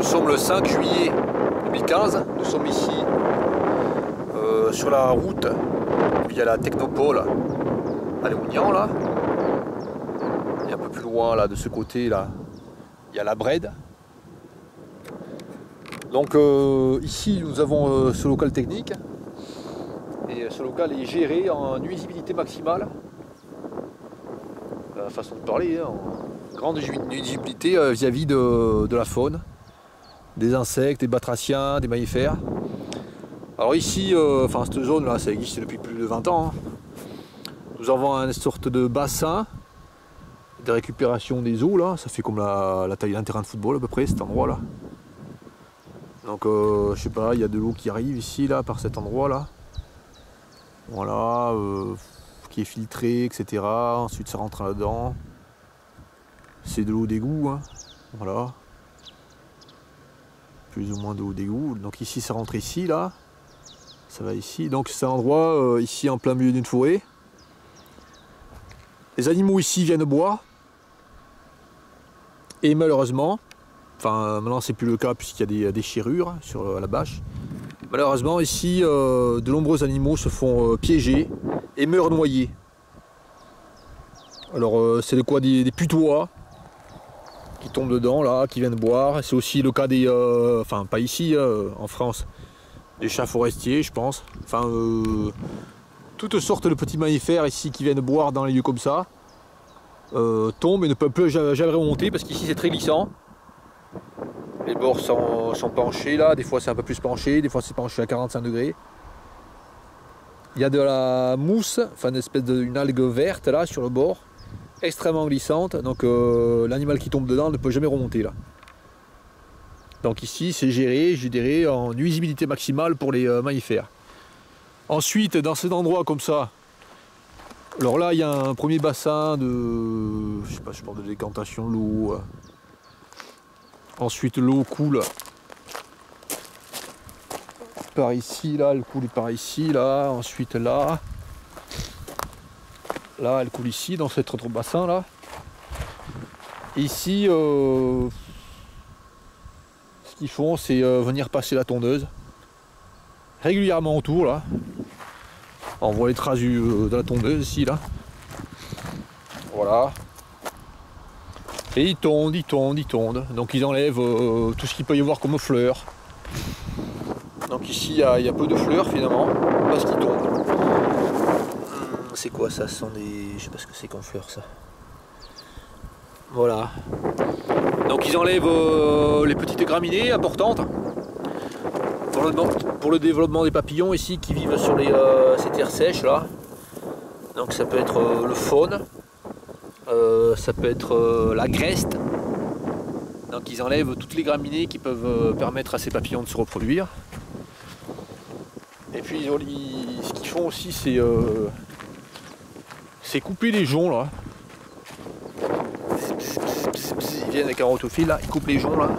Nous sommes le 5 juillet 2015. Nous sommes ici sur la route. Il y a la Technopole à Léognan là. Et un peu plus loin là, de ce côté là, il y a la Brède. Donc ici nous avons ce local technique. Et ce local est géré en nuisibilité maximale. Façon de parler, hein, en grande nuisibilité vis-à-vis de la faune, des insectes, des batraciens, des mammifères. Alors ici, enfin cette zone là, ça existe depuis plus de 20 ans. Hein. Nous avons une sorte de bassin de récupération des eaux là, ça fait comme la taille d'un terrain de football à peu près cet endroit là. Donc je sais pas, il y a de l'eau qui arrive ici là par cet endroit là. Voilà, qui est filtrée, etc. Ensuite ça rentre là-dedans. C'est de l'eau d'égout, hein. Voilà. Plus ou moins de l'eau d'égout. Donc ici ça rentre ici là. Ça va ici. Donc c'est un endroit ici en plein milieu d'une forêt. Les animaux ici viennent boire. Et malheureusement, enfin maintenant c'est plus le cas puisqu'il y a des déchirures sur la bâche. Malheureusement ici de nombreux animaux se font piéger et meurent noyés. Alors c'est de quoi des putois qui tombent dedans là, qui viennent boire. C'est aussi le cas des, enfin pas ici en France, des chats forestiers je pense. Enfin toutes sortes de petits mammifères ici qui viennent boire dans les lieux comme ça, tombent et ne peuvent plus jamais remonter parce qu'ici c'est très glissant. Les bords sont penchés là, des fois c'est un peu plus penché, des fois c'est penché à 45 degrés. Il y a de la mousse, enfin une espèce d'une algue verte là sur le bord, extrêmement glissante, donc l'animal qui tombe dedans ne peut jamais remonter là. Donc ici c'est géré en nuisibilité maximale pour les mammifères. Ensuite dans cet endroit comme ça, alors là il y a un premier bassin de, je sais pas, je parle de décantation de l'eau. Ensuite l'eau coule par ici, là elle coule par ici, là, ensuite là. Là elle coule ici dans cet autre bassin là. Ici ce qu'ils font c'est venir passer la tondeuse régulièrement autour là. On voit les traces de la tondeuse ici là. Voilà. Et ils tondent. Donc ils enlèvent tout ce qu'il peut y avoir comme fleurs. Donc ici il y a peu de fleurs finalement, parce qu'ils tondent. C'est quoi ça? Ce sont des, je sais pas ce que c'est comme fleurs ça. Voilà. Donc ils enlèvent les petites graminées importantes pour le développement des papillons ici qui vivent sur ces terres sèches là. Donc ça peut être le faune. Ça peut être la greste. Donc ils enlèvent toutes les graminées qui peuvent permettre à ces papillons de se reproduire. Et puis ce qu'ils font aussi c'est couper les joncs là. Ils viennent avec un rotophile là, ils coupent les joncs là.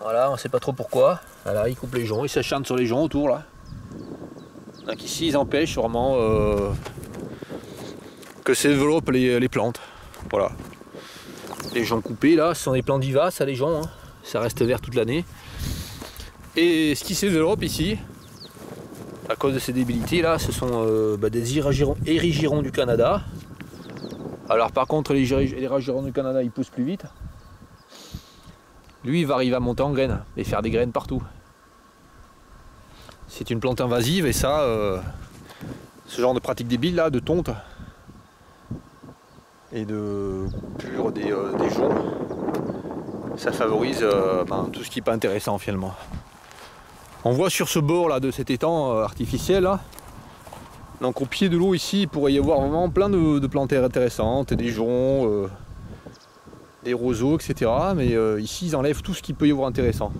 Voilà, on sait pas trop pourquoi. Voilà, ils coupent les joncs, ils s'acharnent sur les joncs autour là. Donc ici ils empêchent vraiment que se développent les plantes. Voilà. Les joncs coupés là, ce sont des plantes vivaces, ça les joncs, hein. Ça reste vert toute l'année. Et ce qui se développe ici, à cause de ces débilités là, ce sont des érigirons du Canada. Alors par contre les érigirons du Canada ils poussent plus vite. Lui il va arriver à monter en graines et faire des graines partout. C'est une plante invasive et ça, ce genre de pratique débile là, de tonte et de coupure des joncs, ça favorise tout ce qui n'est pas intéressant finalement. On voit sur ce bord là de cet étang artificiel là, donc au pied de l'eau ici il pourrait y avoir vraiment plein de plantes intéressantes, des joncs, des roseaux, etc. Mais ici ils enlèvent tout ce qui peut y avoir intéressant.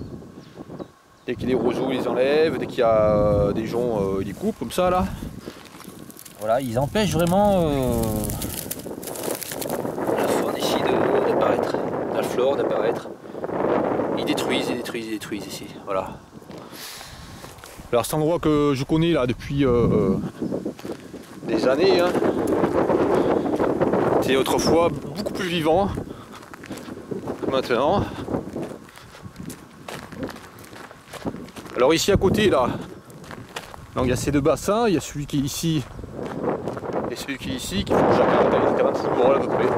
Dès qu'il y a des roseaux ils les enlèvent, dès qu'il y a des joncs ils les coupent comme ça là. Voilà, ils empêchent vraiment la faune ici d'apparaître, la flore d'apparaître. Ils détruisent ici, voilà. Alors cet endroit que je connais là depuis des années, hein, c'était autrefois beaucoup plus vivant que maintenant. Alors ici à côté là, donc il y a ces deux bassins, il y a celui qui est ici et celui qui est ici qui font chacun taille de 46 bords à peu près.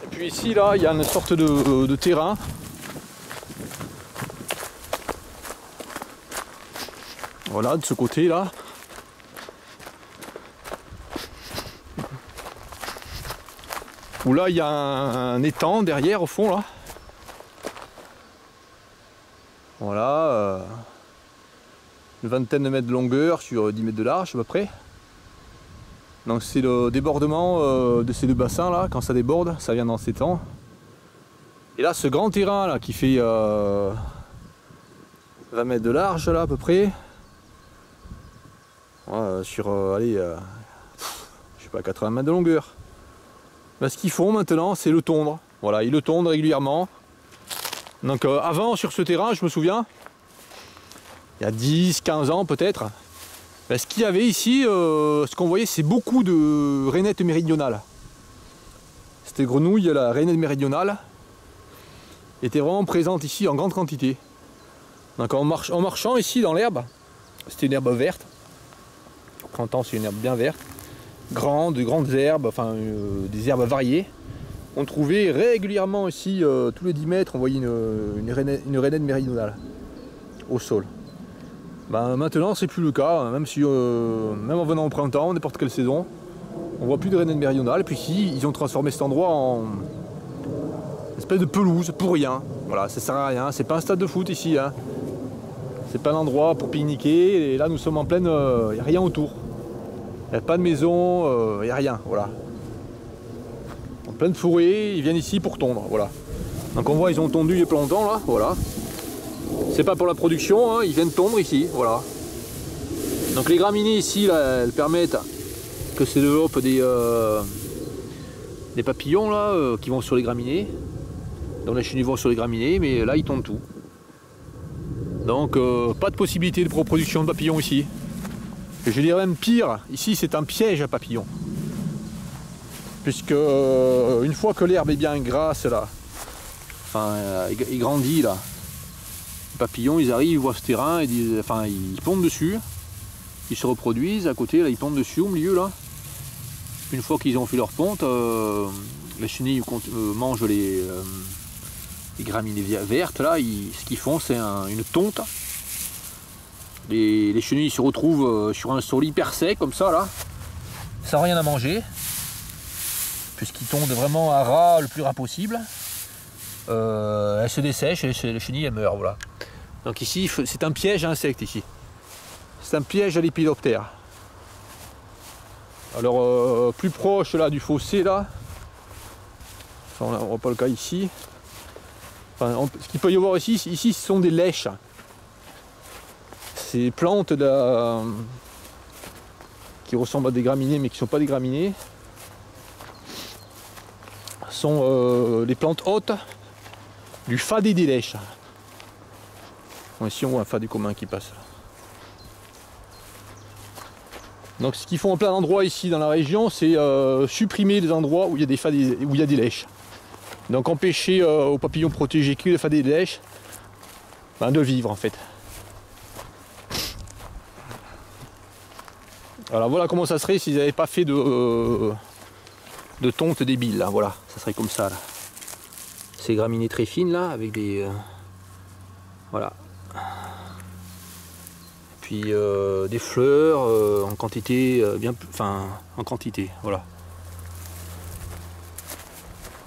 Et puis ici là, il y a une sorte de terrain. Voilà, de ce côté là. Où là il y a un étang derrière au fond là. Voilà, une vingtaine de mètres de longueur sur 10 mètres de large à peu près. Donc c'est le débordement de ces deux bassins là, quand ça déborde, ça vient dans cet étang. Et là ce grand terrain là qui fait 20 mètres de large là à peu près. Ouais, sur allez, je sais pas, 80 mètres de longueur. Bah, ce qu'ils font maintenant c'est le tondre. Voilà, ils le tondent régulièrement. Donc avant sur ce terrain, je me souviens, il y a 10-15 ans peut-être, ben, ce qu'il y avait ici, ce qu'on voyait c'est beaucoup de rainettes méridionales. Cette grenouille, la rainette méridionale, était vraiment présente ici en grande quantité. Donc en marchant ici dans l'herbe, c'était une herbe verte, au printemps c'est une herbe bien verte, de grandes herbes, enfin des herbes variées. On trouvait régulièrement ici, tous les 10 mètres, on voyait une rainette méridionale au sol. Ben, maintenant, c'est plus le cas, hein, même en venant au printemps, n'importe quelle saison, on voit plus de rainette méridionale. Et puis ici, ils ont transformé cet endroit en une espèce de pelouse pour rien. Voilà, ça sert à rien. C'est pas un stade de foot ici. Hein. C'est pas un endroit pour pique-niquer. Et là, nous sommes en pleine, il n'y a rien autour. Il n'y a pas de maison, il n'y a rien. Voilà. En pleine forêt, ils viennent ici pour tondre, voilà. Donc on voit ils ont tondu il y a pas longtemps là, voilà. C'est pas pour la production, hein, ils viennent tondre ici, voilà. Donc les graminées ici, là, elles permettent que se développent des papillons là, qui vont sur les graminées. Donc les chenilles vont sur les graminées, mais là ils tondent tout. Donc pas de possibilité de reproduction de papillons ici. Et je dirais même pire, ici c'est un piège à papillons. Puisque une fois que l'herbe est bien grasse là, enfin il grandit là, les papillons ils arrivent, ils voient ce terrain, ils pondent dessus, ils se reproduisent à côté, là ils pondent dessus au milieu là. Une fois qu'ils ont fait leur ponte, les chenilles mangent les graminées vertes là, ce qu'ils font c'est une tonte. Les chenilles se retrouvent sur un sol hyper sec comme ça là, sans rien à manger. Puisqu'ils tombent vraiment à ras le plus ras possible, elles se dessèchent et les chenilles elles meurent. Voilà. Donc ici c'est un piège à insectes ici. C'est un piège à lépidoptère. Alors plus proche là du fossé là, enfin, on voit pas le cas ici. Enfin, ce qu'il peut y avoir ici ce sont des lèches. Ces plantes qui ressemblent à des graminées mais qui ne sont pas des graminées. Sont les plantes hautes du fadé des lèches. Bon, ici on voit un fadé commun qui passe. Donc ce qu'ils font en plein d'endroits ici dans la région, c'est supprimer les endroits où il y a des lèches. Donc empêcher aux papillons protégés que les fadés des lèches de vivre en fait. Alors voilà comment ça serait s'ils n'avaient pas fait de tonte débile là, voilà, ça serait comme ça là. Ces graminées très fines là, avec des voilà. Puis des fleurs en quantité en quantité, voilà.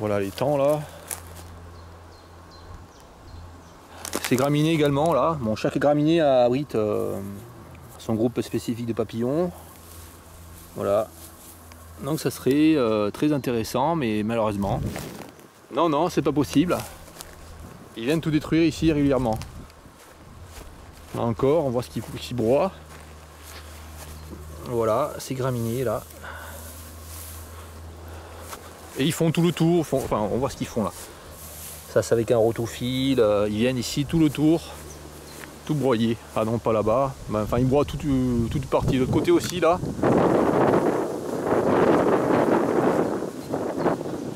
Voilà les temps là. Ces graminées également là. Bon, chaque graminée abrite son groupe spécifique de papillons. Voilà. Donc ça serait très intéressant, mais malheureusement, non, c'est pas possible. Ils viennent tout détruire ici régulièrement. Là encore, on voit ce qui broie. Voilà, ces graminées là. Et ils font tout le tour, on voit ce qu'ils font là. Ça c'est avec un rotophile, ils viennent ici tout le tour, tout broyer. Ah non, pas là-bas, enfin ils broient toute partie. De l'autre côté aussi là.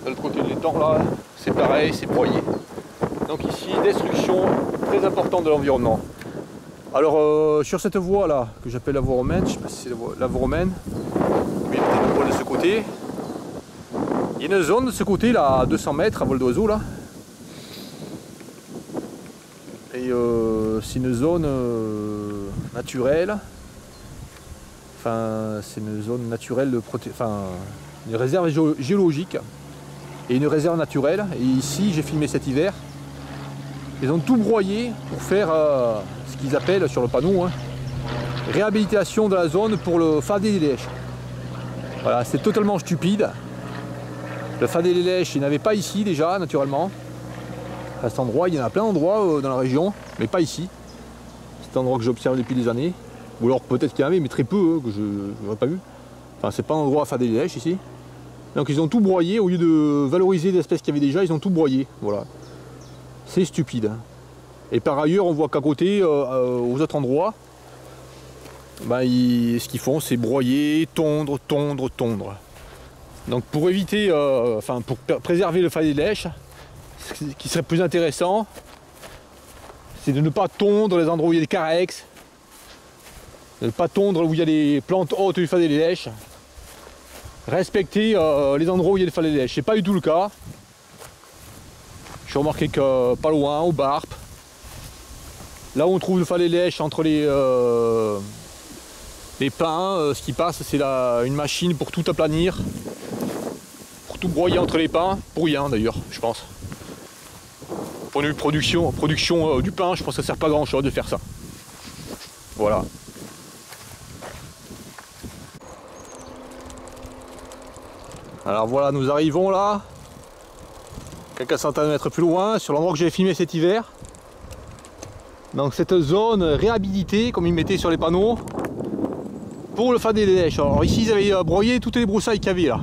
De l'autre côté de l'étang là, c'est pareil, c'est broyé. Donc ici, destruction très importante de l'environnement. Alors sur cette voie là, que j'appelle la voie romaine, je ne sais pas si c'est la voie romaine, mais peut-être une voie de ce côté. Il y a une zone de ce côté là, à 200 mètres à vol d'oiseau là. Et c'est une zone naturelle. Enfin, c'est une zone naturelle de une réserve géologique et une réserve naturelle. Et ici, j'ai filmé cet hiver. Ils ont tout broyé pour faire ce qu'ils appellent sur le panneau réhabilitation de la zone pour le Fadé des Lèches. Voilà, c'est totalement stupide. Le Fadé des Lèches, il n'y en avait pas ici déjà, naturellement. À cet endroit, il y en a plein d'endroits dans la région, mais pas ici. C'est un endroit que j'observe depuis des années. Ou alors peut-être qu'il y en avait, mais très peu, que je n'aurais pas vu. Enfin, c'est pas un endroit à Fadé des Lèches ici. Donc ils ont tout broyé, au lieu de valoriser des espèces qu'il y avait déjà, ils ont tout broyé. Voilà. C'est stupide. Et par ailleurs, on voit qu'à côté, aux autres endroits, ce qu'ils font, c'est broyer, tondre. Donc pour éviter, pour préserver le Fadé des Lèches, ce qui serait plus intéressant, c'est de ne pas tondre les endroits où il y a des carex, de ne pas tondre où il y a des plantes hautes du Fadé des Lèches, respecter les endroits où il y a des Fadé des Lèches. C'est pas du tout le cas. J'ai remarqué que pas loin, au Barp, là où on trouve le Fadé des Lèches entre les pins, ce qui passe, c'est une machine pour tout aplanir, pour tout broyer entre les pins, pour rien d'ailleurs, je pense. Pour une production du pain, je pense que ça sert pas grand chose de faire ça. Voilà. Alors voilà, nous arrivons là, quelques centaines de mètres plus loin, sur l'endroit que j'avais filmé cet hiver. Donc cette zone réhabilitée, comme ils mettaient sur les panneaux, pour le Fadé des Lèches. Alors ici, ils avaient broyé toutes les broussailles qu'il y avait là.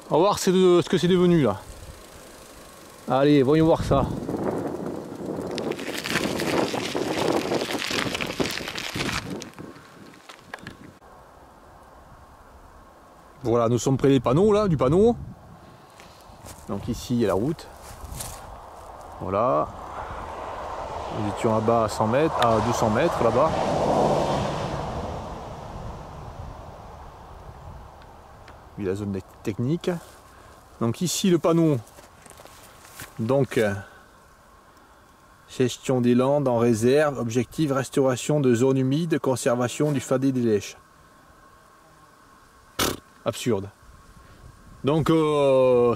On va voir ce que c'est devenu là. Allez, voyons voir ça. Voilà, nous sommes près des panneaux là, du panneau. Donc ici il y a la route. Voilà. Nous étions là-bas à 100 mètres, à 200 mètres là-bas. Oui, la zone technique. Donc ici le panneau. Donc gestion des landes en réserve, objectif restauration de zones humides, conservation du Fadé des Lèches. Absurde. Donc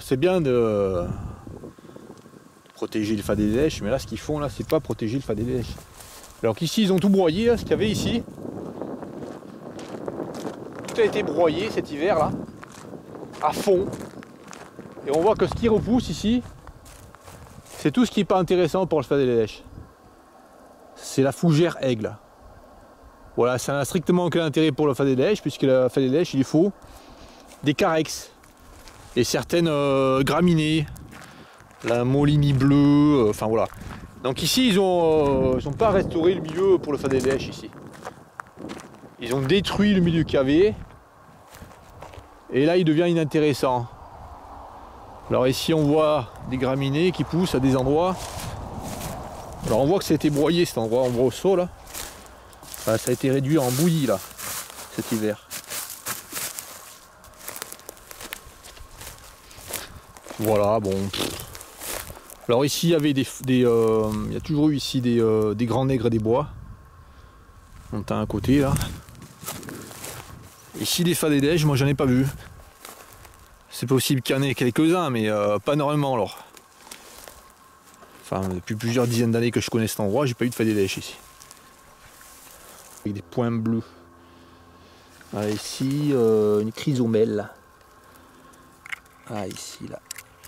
c'est bien de protéger le Fadé des Lèches, mais là ce qu'ils font là, c'est pas protéger le Fadé des Lèches. Alors qu'ici ils ont tout broyé, là, ce qu'il y avait ici. Tout a été broyé cet hiver là, à fond. Et on voit que ce qui repousse ici, c'est tout ce qui n'est pas intéressant pour le Fadé des Lèches. C'est la fougère aigle. Voilà, ça n'a strictement aucun intérêt pour le Fadé des Lèches, puisque le Fadé des Lèches, il faut des carex et certaines graminées, la molini bleue, enfin voilà. Donc ici, ils ont pas restauré le milieu pour le Fadé des Lèches ici. Ils ont détruit le milieu qu'il y avait, et là, il devient inintéressant. Alors ici, on voit des graminées qui poussent à des endroits. Alors on voit que ça a été broyé cet endroit, on voit au sol là. Enfin, ça a été réduit en bouillie là, cet hiver. Voilà, bon. Alors ici, il y avait il y a toujours eu ici des grands nègres des bois. On a un côté là. Ici, des Fadé des Lèches, moi j'en ai pas vu. C'est possible qu'il y en ait quelques-uns, mais pas énormément alors. Enfin, depuis plusieurs dizaines d'années que je connais cet endroit, j'ai pas eu de Fadé des Lèches ici. Avec des points bleus. Ah, ici, une chrysomèle. Ah, ici, là.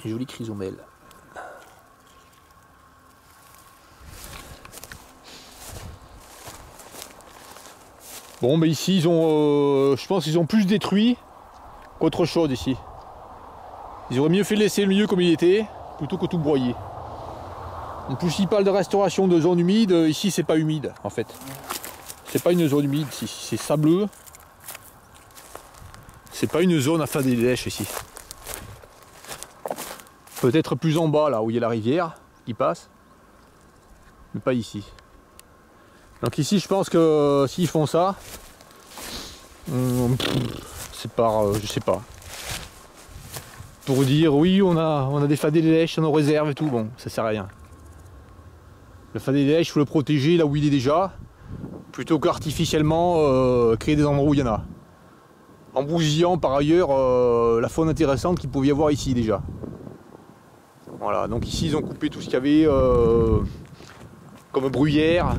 Une jolie chrysomèle. Bon, mais ici, ils ont, je pense qu'ils ont plus détruit qu'autre chose ici. Ils auraient mieux fait laisser le milieu comme il était, plutôt que tout broyer. En plus, il parle de restauration de zones humides. Ici, c'est pas humide, en fait. C'est pas une zone humide, c'est sableux. C'est pas une zone à Fadé des Lèches ici. Peut-être plus en bas, là où il y a la rivière qui passe. mais pas ici. Donc ici je pense que s'ils font ça, c'est par, je sais pas. Pour dire oui on a des fadets de lèche dans nos réserves et tout, bon ça sert à rien. Le fadet de lèche il faut le protéger là où il est déjà, plutôt qu'artificiellement créer des endroits où il y en a. En bousillant par ailleurs la faune intéressante qu'il pouvait y avoir ici déjà. Voilà, donc ici ils ont coupé tout ce qu'il y avait comme bruyère.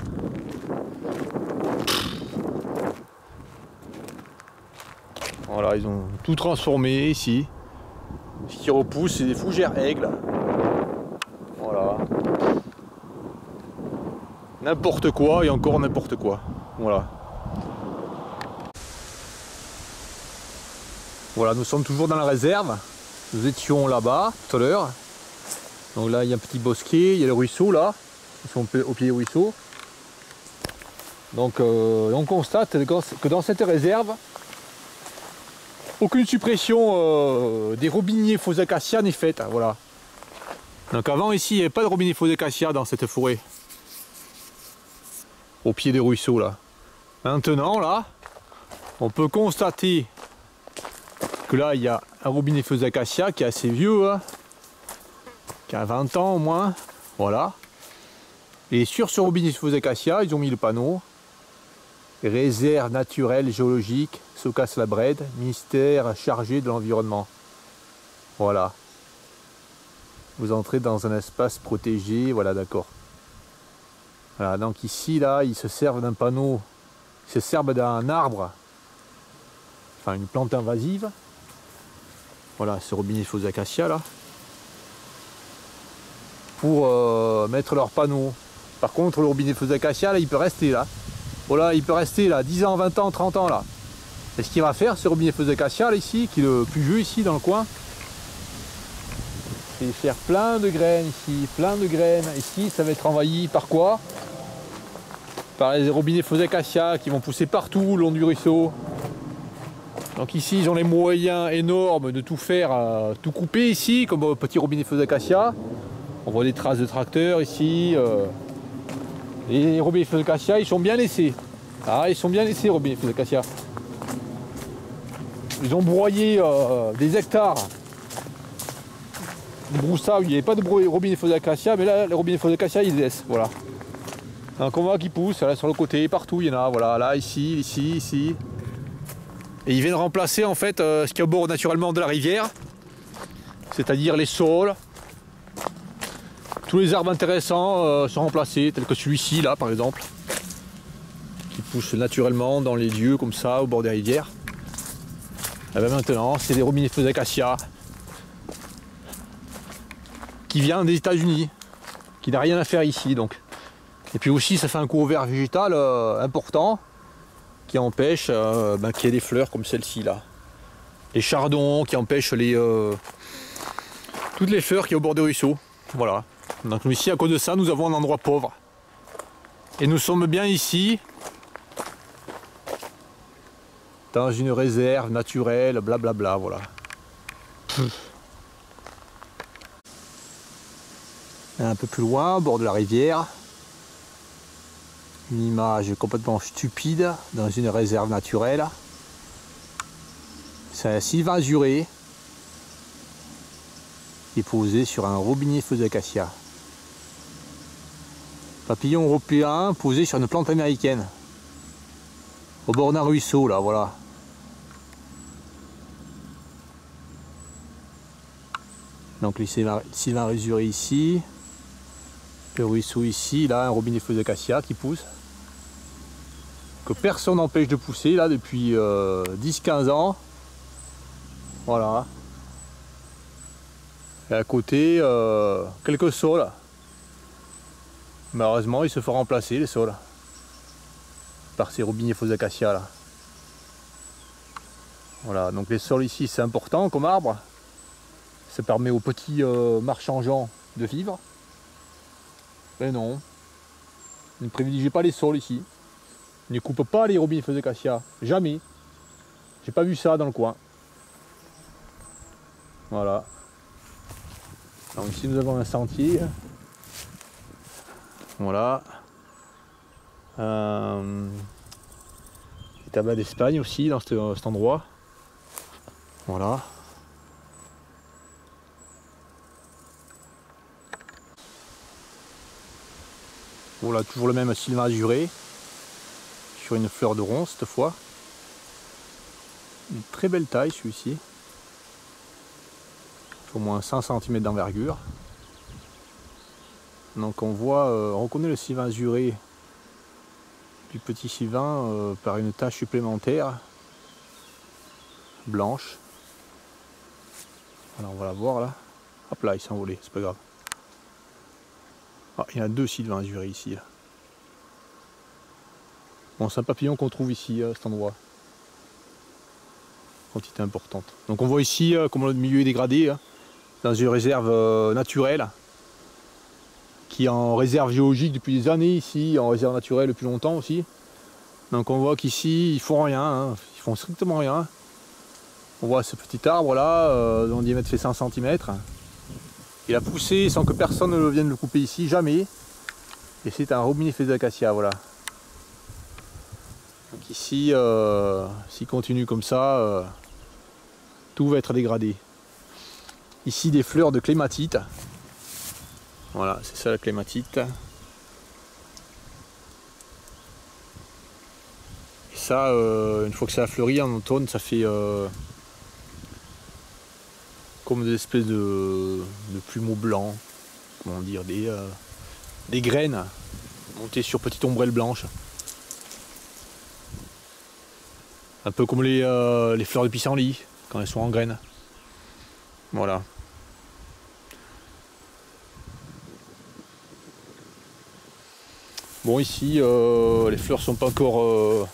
Voilà, ils ont tout transformé ici. Ce qui repousse, c'est des fougères aigles. Voilà. N'importe quoi et encore n'importe quoi. Voilà. Voilà, nous sommes toujours dans la réserve. Nous étions là-bas tout à l'heure. Donc là, il y a un petit bosquet, il y a le ruisseau là. Ils sont au pied du ruisseau. Donc on constate que dans cette réserve, aucune suppression des robiniers faux acacias n'est faite. Voilà. Donc avant ici, il n'y avait pas de robinet faux acacias dans cette forêt. Au pied des ruisseaux là. Maintenant là, on peut constater que là il y a un robinet faux acacias qui est assez vieux, hein, qui a 20 ans au moins. Voilà. Et sur ce robinet faux acacias, ils ont mis le panneau réserve naturelle géologique Saucas-la-Brède, ministère chargé de l'environnement. Voilà. Vous entrez dans un espace protégé, voilà, d'accord. Voilà, donc ici, là, ils se servent d'un panneau, ils se servent d'un arbre, enfin une plante invasive. Voilà, ce robinet faux acacias, là, pour mettre leur panneau. Par contre, le robinet faux acacias, là, il peut rester là. Voilà, il peut rester là, 10 ans, 20 ans, 30 ans, là. Et ce qu'il va faire, ce robinet faux acacias, là, ici, qui est le plus vieux ici, dans le coin, c'est faire plein de graines ici, plein de graines. Ici, ça va être envahi par quoi? Par les robinets faux acacias qui vont pousser partout le long du ruisseau. Donc ici, ils ont les moyens énormes de tout faire, tout couper ici, comme un petit robinet faux acacias. On voit des traces de tracteurs ici. Les robinets faux acacias, ils sont bien laissés. Ah, ils sont bien laissés, les robinets faux acacias. Ils ont broyé des hectares de broussailles où il n'y avait pas de robinet faux acacias, mais là, les robinets faux acacias, ils les laissent. Voilà. Donc on voit qu'ils poussent là sur le côté, partout il y en a, voilà, là, ici, ici, ici. Et ils viennent remplacer en fait ce qu'il y a au bord naturellement de la rivière, c'est-à-dire les saules. Tous les arbres intéressants sont remplacés, tels que celui-ci là par exemple, qui pousse naturellement dans les lieux comme ça, au bord des rivières. Et bien maintenant, c'est des robinets faux acacias qui vient des États-Unis, qui n'a rien à faire ici donc. Et puis aussi ça fait un couvert végétal important qui empêche qu'il y ait des fleurs comme celle-ci là. Les chardons qui empêchent toutes les fleurs qui sont au bord des ruisseaux. Voilà. Donc ici à cause de ça nous avons un endroit pauvre. Et nous sommes bien ici dans une réserve naturelle, blablabla, voilà. Un peu plus loin, au bord de la rivière. Une image complètement stupide dans une réserve naturelle. C'est un sylvain azuré qui est posé sur un robinet faux acacia. Papillon européen posé sur une plante américaine. Au bord d'un ruisseau là, voilà. Donc les sylvains azurés ici. Le ruisseau ici, là, un robinet faux acacia qui pousse. Que personne n'empêche de pousser là depuis 10-15 ans. Voilà. Et à côté, quelques saules. Malheureusement, ils se font remplacer les saules par ces robinets faux acacia là. Voilà, donc les saules ici c'est important comme arbre. Ça permet aux petits marchands de vivre. Mais non, ne privilégiez pas les saules ici. Ne coupe pas les robinets faux acacia, jamais. J'ai pas vu ça dans le coin. Voilà. Donc ici nous avons un sentier. Voilà. Les tabacs d'Espagne aussi dans cet endroit. Voilà. Voilà, toujours le même sylvain azuré. Sur une fleur de ronce cette fois. Une très belle taille celui-ci. Au moins 5 cm d'envergure. Donc on voit, on reconnaît le sylvain azuré du petit sylvain par une tache supplémentaire blanche. Voilà, on va la voir là. Hop là, il s'est envolé, c'est pas grave. Ah, il y a 2 sylvains azurés ici. Là. Bon, c'est un papillon qu'on trouve ici à cet endroit. Quantité importante. Donc on voit ici comment le milieu est dégradé, hein, dans une réserve naturelle, qui est en réserve géologique depuis des années ici, en réserve naturelle depuis longtemps aussi. Donc on voit qu'ici ils font rien, hein, ils font strictement rien. On voit ce petit arbre là, dont le diamètre fait 5 cm. Il a poussé sans que personne ne vienne le couper ici, jamais. Et c'est un robinifex d'acacia, voilà. Donc ici, s'il continue comme ça, tout va être dégradé. Ici des fleurs de clématite. Voilà, c'est ça la clématite. Et ça, une fois que ça a fleuri en automne, ça fait comme des espèces de plumeaux blancs, comment dire, des graines montées sur petites ombrelles blanches. Un peu comme les fleurs de pissenlit quand elles sont en graines. Voilà. Bon, ici les fleurs sont pas encore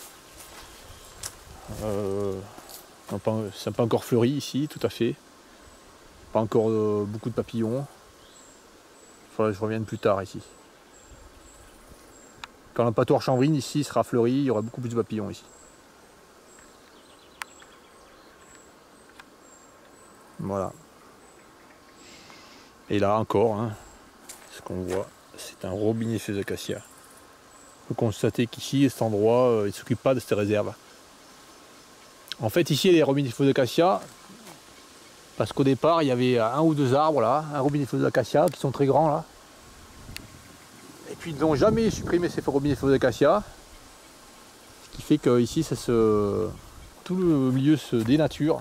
ça n'a pas encore fleuri ici, tout à fait. Pas encore beaucoup de papillons. Il faudra que je revienne plus tard ici. Quand la pâtoire chanvrine ici sera fleurie, il y aura beaucoup plus de papillons ici. Voilà. Et là encore, hein, ce qu'on voit, c'est un robinifex d'acacia. On peut constater qu'ici, cet endroit, il ne s'occupe pas de cette réserve. En fait, ici, il y a les robinifex d'acacia, parce qu'au départ, il y avait 1 ou 2 arbres là, un robinifex d'acacia, qui sont très grands là. Et puis, ils n'ont jamais supprimé ces robinifex d'acacia, ce qui fait qu'ici, tout le milieu se dénature.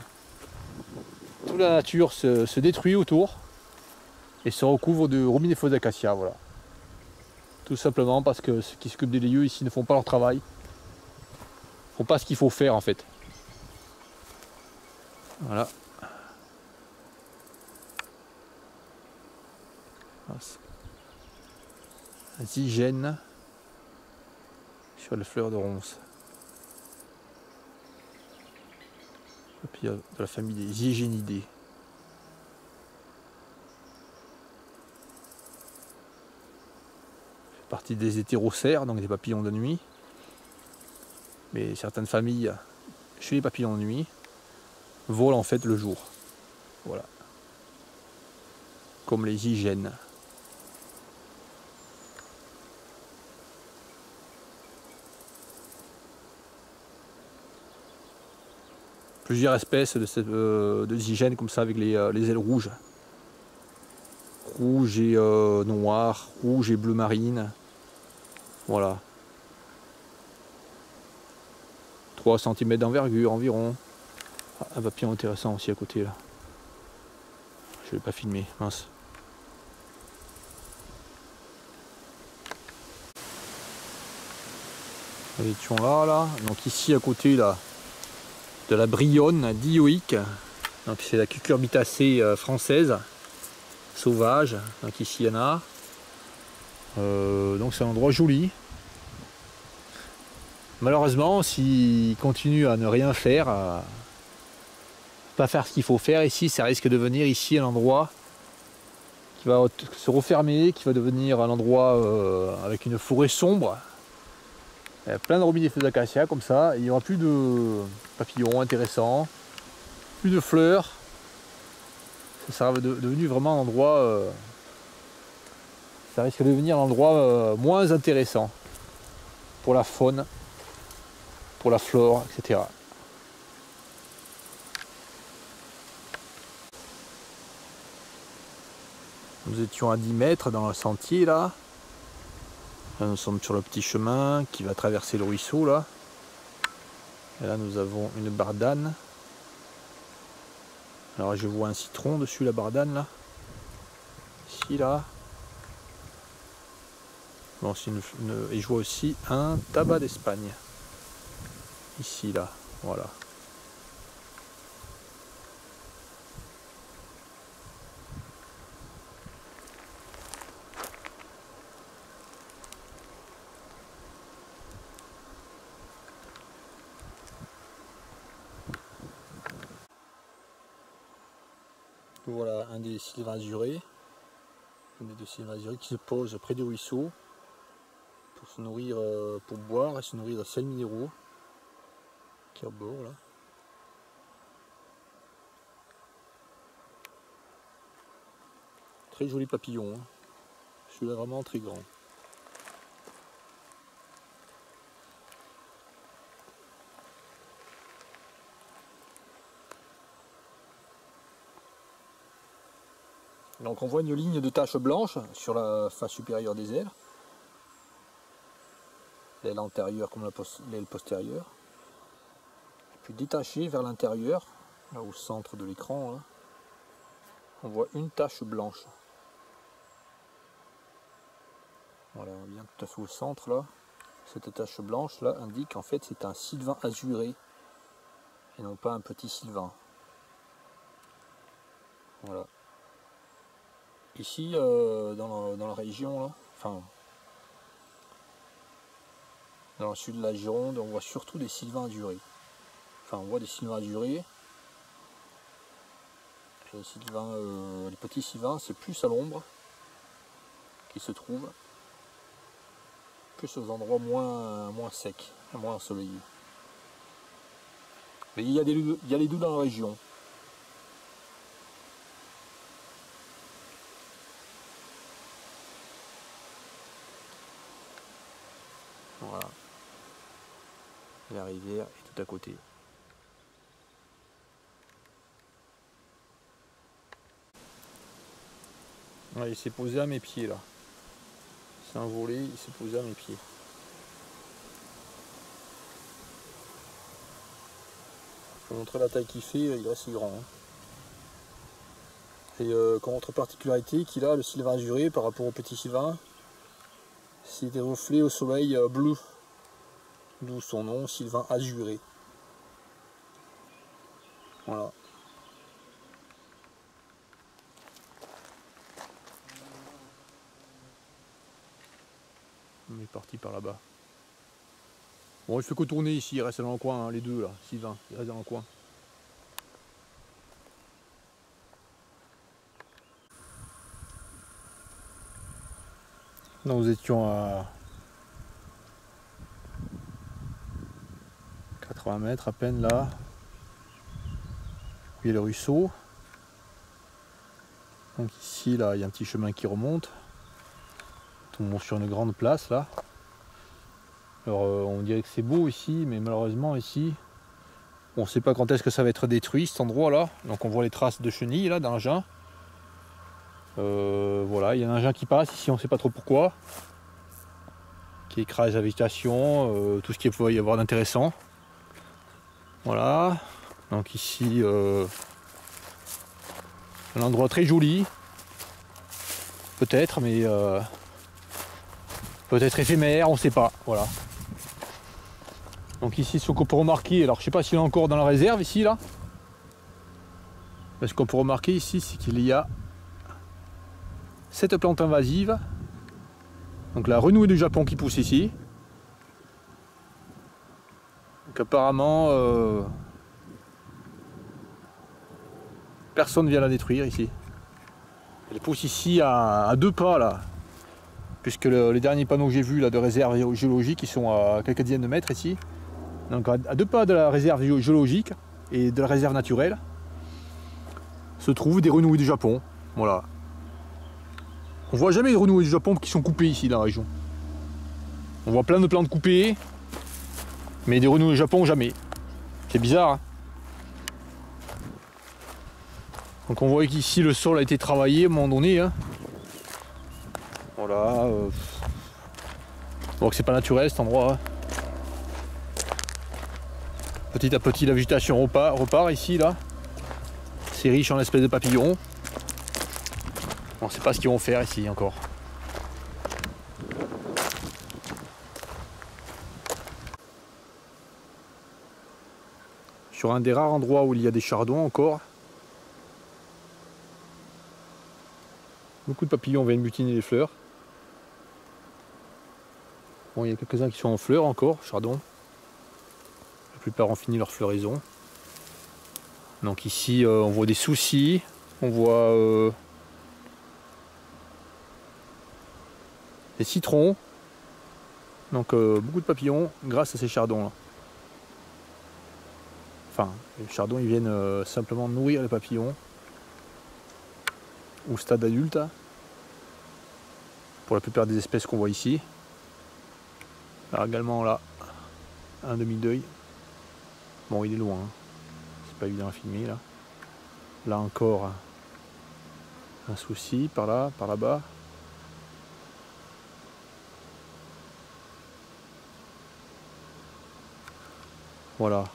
Toute la nature se détruit autour et se recouvre de robinifex d'acacia, voilà. Tout simplement parce que ceux qui s'occupent des lieux ici ne font pas leur travail. Ne font pas ce qu'il faut faire en fait. Voilà. Zygène sur les fleurs de ronce. Papillon de la famille des Zygénidés. Partie des hétérocères, donc des papillons de nuit. Mais certaines familles, chez les papillons de nuit, volent en fait le jour. Voilà. Comme les zygènes. Plusieurs espèces de zygènes comme ça avec les ailes rouges. Rouge et noir, rouge et bleu marine. Voilà. 3 cm d'envergure environ. Ah, un papillon intéressant aussi à côté là. Je vais pas filmer, mince. Nous étions là. Donc ici à côté là, de la brionne dioïque. Donc c'est la cucurbitacée française, sauvage. Donc ici il y en a. Donc c'est un endroit joli. Malheureusement, s'il continue à ne rien faire, à pas faire ce qu'il faut faire ici, ça risque de devenir ici un endroit qui va se refermer, qui va devenir un endroit avec une forêt sombre. Il y a plein de robinifex d'acacia comme ça, et il n'y aura plus de papillons intéressants, plus de fleurs. Ça sera devenu vraiment un endroit ça risque de devenir un endroit moins intéressant pour la faune, pour la flore, etc. Nous étions à 10 mètres dans le sentier là. Là nous sommes sur le petit chemin qui va traverser le ruisseau là. Et là nous avons une bardane. Alors je vois un citron dessus la bardane là. Ici là. Bon, et je vois aussi un tabac d'Espagne. Ici là, voilà. Voilà un des sylvains azurés. Un des deux sylvains azurés qui se pose près du ruisseau pour se nourrir, pour boire et se nourrir de sels minéraux qui est au bord là. Très joli papillon, hein. Celui-là vraiment très grand. Donc on voit une ligne de taches blanches sur la face supérieure des ailes. L'aile antérieure comme l'aile postérieure. Puis détaché vers l'intérieur, là au centre de l'écran, on voit une tache blanche. Voilà, bien tout à fait au centre là. Cette tache blanche là indique en fait c'est un sylvain azuré et non pas un petit sylvain. Voilà. Ici dans la région là, enfin dans le sud de la Gironde, on voit surtout des sylvains azurés. Enfin on voit des sylvains azurés. Les petits sylvains c'est plus à l'ombre qui se trouvent. Plus aux endroits moins secs, moins ensoleillés. Mais il y a les deux dans la région. Voilà. La rivière est tout à côté. Ouais, il s'est posé à mes pieds là. C'est envolé, il s'est posé à mes pieds. Je vais vous montrer la taille qu'il fait, il est assez grand. Hein. Et comme autre particularité qu'il a, le sylvain azuré par rapport au petit sylvain, c'est des reflets au soleil bleu. D'où son nom, sylvain azuré. Voilà. On est parti par là-bas. Bon, il fait que tourner ici, il reste dans le coin, hein, les deux là, Sylvain, il reste dans le coin. Nous étions à 80 mètres à peine là. Puis il y a le ruisseau. Donc ici là, il y a un petit chemin qui remonte. On monte sur une grande place là. Alors on dirait que c'est beau ici, mais malheureusement ici, on ne sait pas quand est-ce que ça va être détruit cet endroit là. Donc on voit les traces de chenilles là, d'engins. Voilà, il y a un engin qui passe ici, on ne sait pas trop pourquoi. Qui écrase la végétation, tout ce qu'il peut y avoir d'intéressant. Voilà, donc ici un endroit très joli. Peut-être, mais peut-être éphémère, on ne sait pas. Voilà. Donc ici, ce qu'on peut remarquer, alors je ne sais pas s'il est encore dans la réserve ici là. Mais ce qu'on peut remarquer ici, c'est qu'il y a cette plante invasive. Donc la renouée du Japon qui pousse ici. Donc apparemment, personne ne vient la détruire ici. Elle pousse ici à 2 pas là. Puisque les derniers panneaux que j'ai vus là de réserve géologique, ils sont à quelques dizaines de mètres ici. Donc à 2 pas de la réserve géologique et de la réserve naturelle se trouvent des renouées du Japon. Voilà. On voit jamais les renouées du Japon qui sont coupées ici dans la région. On voit plein de plantes coupées, mais des renouées du Japon jamais. C'est bizarre, hein. Donc on voit qu'ici le sol a été travaillé à un moment donné, hein. Voilà. On voit que c'est pas naturel cet endroit, hein. Petit à petit la végétation repart ici là. C'est riche en espèces de papillons. On ne sait pas ce qu'ils vont faire ici encore. Sur un des rares endroits où il y a des chardons encore. Beaucoup de papillons viennent butiner les fleurs. Bon, il y a quelques-uns qui sont en fleurs encore, chardons. La plupart ont fini leur floraison. Donc ici on voit des soucis, on voit des citrons. Donc beaucoup de papillons grâce à ces chardons là. Enfin, les chardons ils viennent simplement nourrir les papillons au stade adulte, hein, pour la plupart des espèces qu'on voit ici. Alors également là, un demi-deuil. Bon, il est loin, hein. C'est pas évident à filmer là. Là encore, un souci par là, par là-bas. Voilà.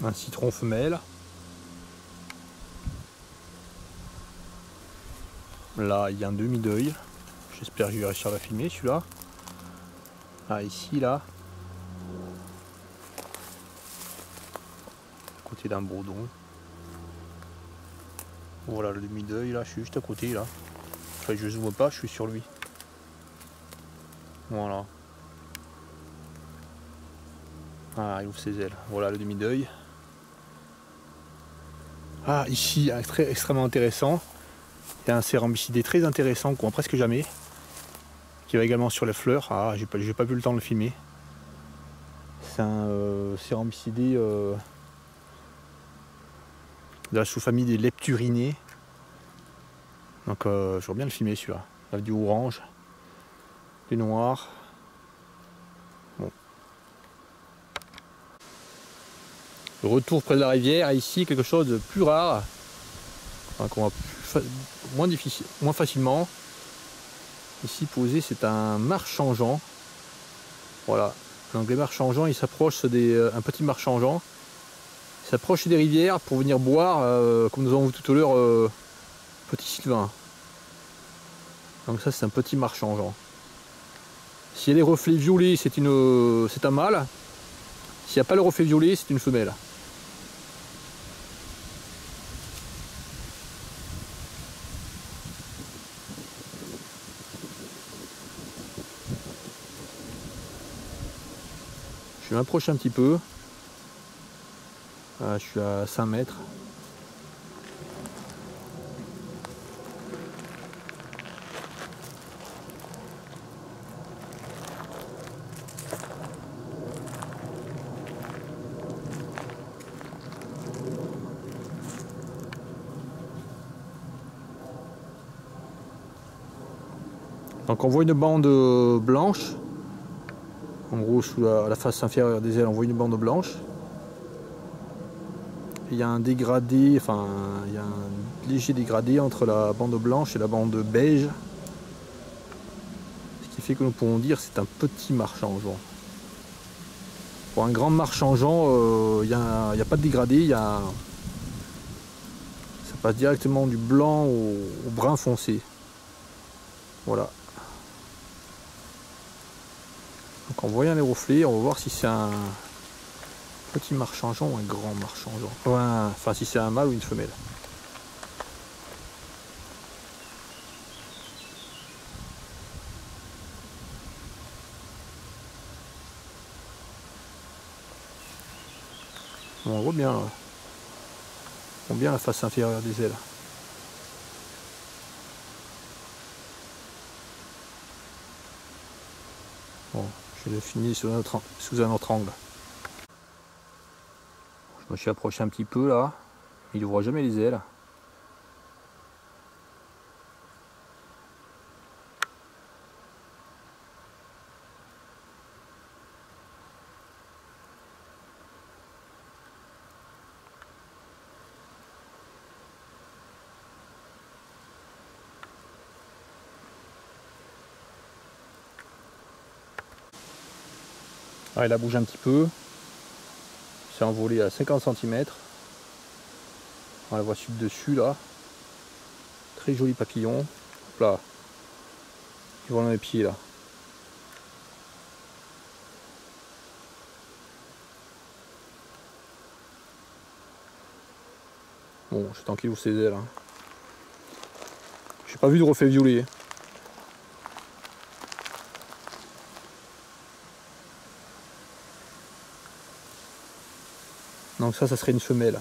Un citron femelle. Là, il y a un demi-deuil. J'espère que je vais réussir à la filmer celui-là. Ah, ici, là. À côté d'un bourdon. Voilà le demi-deuil, là. Je suis juste à côté, là. Enfin, je zoome pas, je suis sur lui. Voilà. Ah, il ouvre ses ailes. Voilà le demi-deuil. Ah, ici, extrêmement intéressant. Il y a un cérambycidé très intéressant qu'on voit presque jamais. Qui va également sur les fleurs. Ah, j'ai pas pu le temps de le filmer. C'est un cérambycidé de la sous-famille des lepturinés. Donc je vois bien le filmer celui-là. Il y a du orange, du noir. Bon. Le retour près de la rivière, ici quelque chose de plus rare. Enfin, qu'on voit moins facilement. Ici posé, c'est un marchangeant. Voilà. Donc les marchangeants, ils s'approchent un petit marchangeant. Ils s'approchent des rivières pour venir boire, comme nous avons vu tout à l'heure, petit Sylvain. Donc ça, c'est un petit marchangeant. S'il y a les reflets violets, c'est un mâle. S'il n'y a pas le reflet violet, c'est une femelle. Je m'approche un petit peu. Je suis à 5 mètres. Donc on voit une bande blanche. En gros, sous la face inférieure des ailes, on voit une bande blanche. Il y a un dégradé, enfin, il y a un léger dégradé entre la bande blanche et la bande beige. Ce qui fait que nous pourrons dire que c'est un petit marchangeant. Pour un grand marchangeant, il n'y a pas de dégradé, ça passe directement du blanc au brun foncé. Voilà. Donc en voyant les reflets, on va voir si c'est un petit marchangeant ou un grand marchangeant. Enfin, si c'est un mâle ou une femelle. Bon, on voit bien là. On voit bien la face inférieure des ailes. Bon, je vais le finir sous un autre angle. Je me suis approché un petit peu là. Il ouvre jamais les ailes. Ah, il a bougé un petit peu. Il s'est envolé à 50 cm. On la voit sur le dessus là. Très joli papillon. Hop là. Il vole dans mes pieds là. Bon, j'attends qu'il ouvre ses ailes. Hein. J'ai pas vu de reflet violet. Donc ça serait une femelle.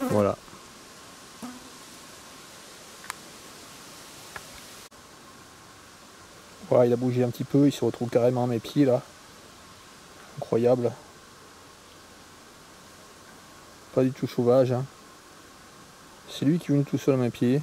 Voilà. Voilà, il a bougé un petit peu, il se retrouve carrément à mes pieds là. Incroyable. Pas du tout sauvage. Hein. C'est lui qui est venu tout seul à mes pieds.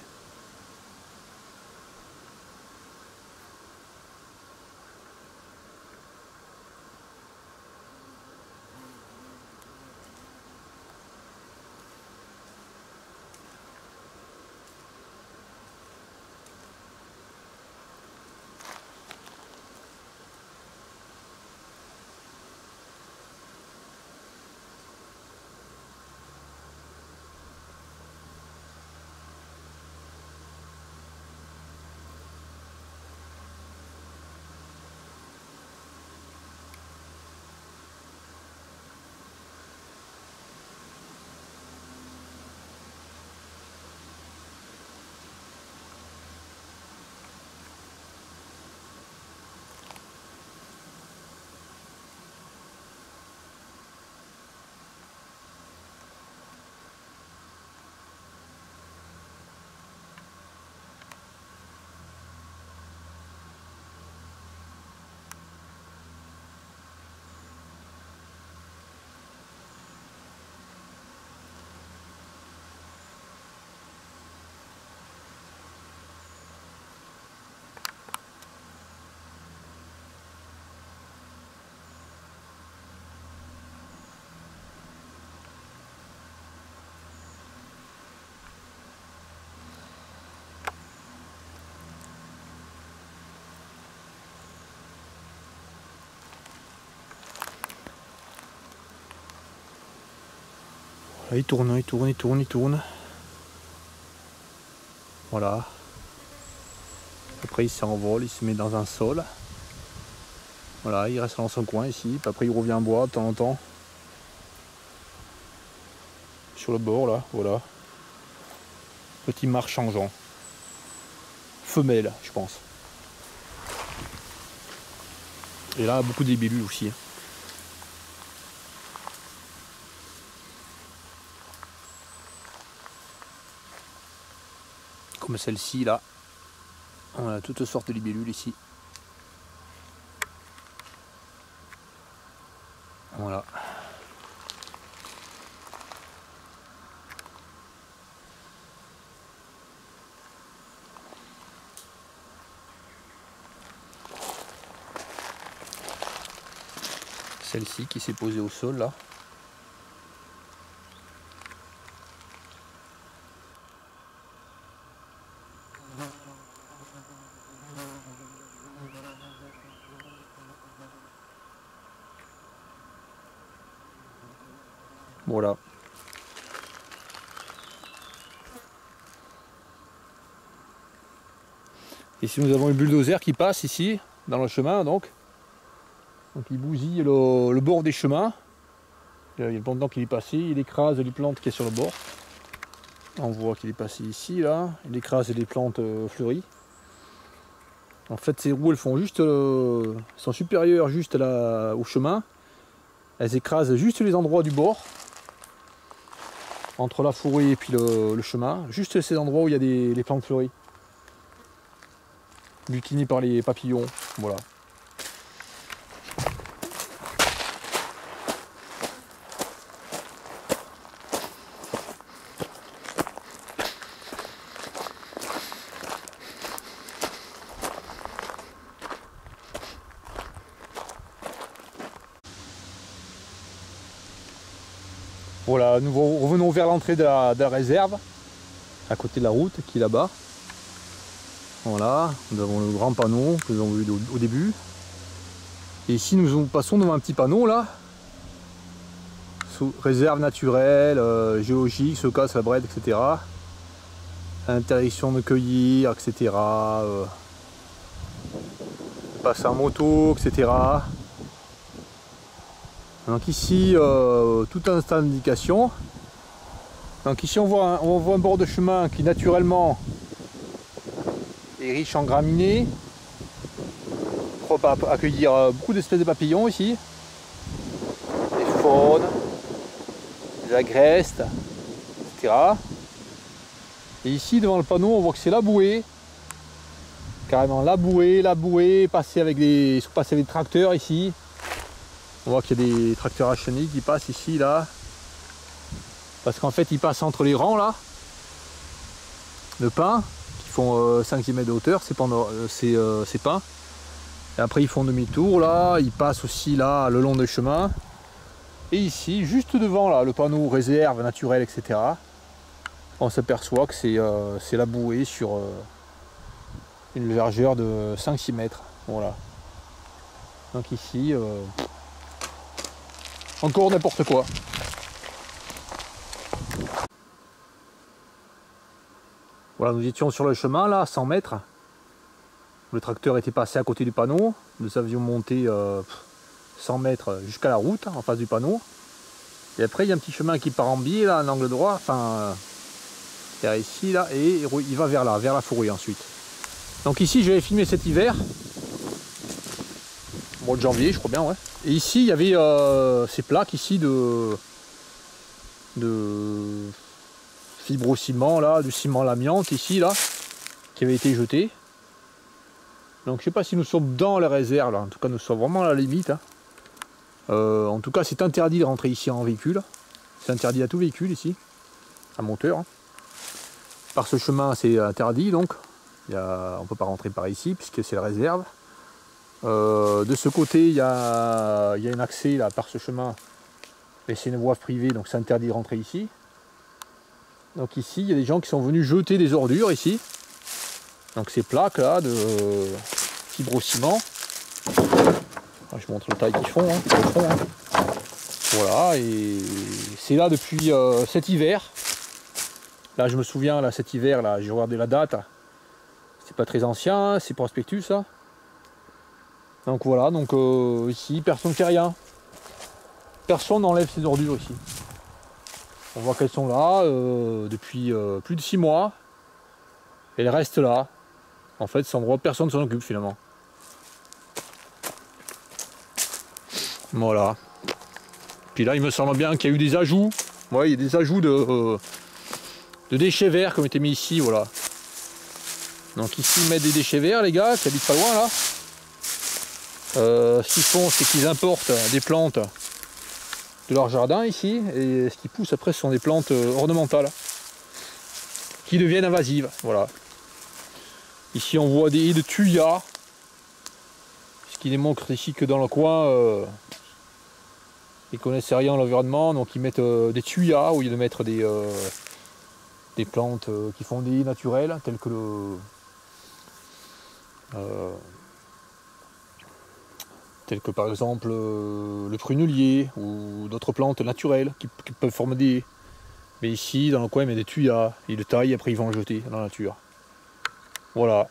Voilà, il tourne, il tourne, il tourne, il tourne. Voilà. Après il s'envole, il se met dans un sol. Voilà, il reste dans son coin ici. Puis après il revient boire de temps en temps. Sur le bord là, voilà. Petit mâle changeant. Femelle, je pense. Et là, beaucoup de libellules aussi. Comme celle-ci là. On a toutes sortes de libellules ici. Voilà. Celle-ci qui s'est posée au sol là. Voilà. Ici nous avons le bulldozer qui passe ici, dans le chemin donc. Donc il bousille le bord des chemins. Il y a longtemps qu'il est passé, il écrase les plantes qui sont sur le bord. On voit qu'il est passé ici, là. Il écrase les plantes fleuries. En fait, ces roues, elles font juste, sont supérieures juste au chemin. Elles écrasent juste les endroits du bord, entre la forêt et puis le chemin. Juste ces endroits où il y a les plantes fleuries. Butinées par les papillons, voilà. Voilà, nous revenons vers l'entrée de la réserve, à côté de la route qui est là-bas. Voilà, nous avons le grand panneau que nous avons vu au début. Et ici nous passons devant un petit panneau là. Réserve naturelle, géologique, Secas, la Brède, etc. Interdiction de cueillir, etc. Passer en moto, etc. Donc ici, tout un tas d'indications. Donc ici on voit un bord de chemin qui naturellement est riche en graminées. Pour accueillir beaucoup d'espèces de papillons ici. Des faunes, des agrestes, etc. Et ici devant le panneau on voit que c'est la bouée. Carrément la bouée, passée avec des tracteurs ici. On voit qu'il y a des tracteurs à chenilles qui passent ici, là. Parce qu'en fait, ils passent entre les rangs, là. De pins, qui font 5-6 mètres de hauteur, ces pins. Et après, ils font demi-tour, là. Ils passent aussi, là, le long des chemins. Et ici, juste devant, là, le panneau réserve naturelle, etc. On s'aperçoit que c'est la bouée sur une largeur de 5-6 mètres. Voilà. Donc ici... encore n'importe quoi. Voilà, nous étions sur le chemin là, 100 mètres. Le tracteur était passé à côté du panneau. Nous avions monté 100 mètres jusqu'à la route, en face du panneau. Et après, il y a un petit chemin qui part en biais, là, en angle droit. Enfin, vers ici, là, et il va vers là, vers la forêt ensuite. Donc ici, j'avais filmé cet hiver. Au mois de janvier, je crois bien, ouais. Et ici, il y avait ces plaques ici de fibrociment, là, du ciment à l'amiante, ici, là, qui avait été jeté. Donc je sais pas si nous sommes dans la réserve, là. En tout cas, nous sommes vraiment à la limite. Hein. En tout cas, c'est interdit de rentrer ici en véhicule. C'est interdit à tout véhicule ici, à moteur. Hein. Par ce chemin, c'est interdit, donc. On ne peut pas rentrer par ici, puisque c'est la réserve. De ce côté, il y a un accès là, par ce chemin, mais c'est une voie privée, donc c'est interdit de rentrer ici. Donc ici, il y a des gens qui sont venus jeter des ordures ici. Donc ces plaques là de fibrociment. Je vous montre le taille qu'ils font, hein. Voilà, et c'est là depuis cet hiver. Là, je me souviens, là, cet hiver, là, j'ai regardé la date. C'est pas très ancien, c'est prospectus, ça. Donc voilà, donc ici personne ne fait rien. Personne n'enlève ses ordures ici. On voit qu'elles sont là depuis plus de 6 mois. Et elles restent là. En fait, cet endroit, personne ne s'en occupe finalement. Voilà. Puis là, il me semble bien qu'il y a eu des ajouts. Ouais, il y a des ajouts de déchets verts qui ont été mis ici, voilà. Donc ici, ils mettent des déchets verts, les gars, qui habitent pas loin là. Ce qu'ils font, c'est qu'ils importent des plantes de leur jardin ici, et ce qui pousse après, ce sont des plantes ornementales qui deviennent invasives. Voilà. Ici, on voit des haies de thuya, ce qui démontre ici que dans le coin, ils connaissent rien à l'environnement, donc ils mettent des thuyas au lieu de mettre des plantes qui font des haies naturelles, telles que le tels que par exemple le prunelier ou d'autres plantes naturelles qui peuvent former des haies. Mais ici, dans le coin, il y a des tuyas, ils le taillent, après ils vont le jeter dans la nature. Voilà.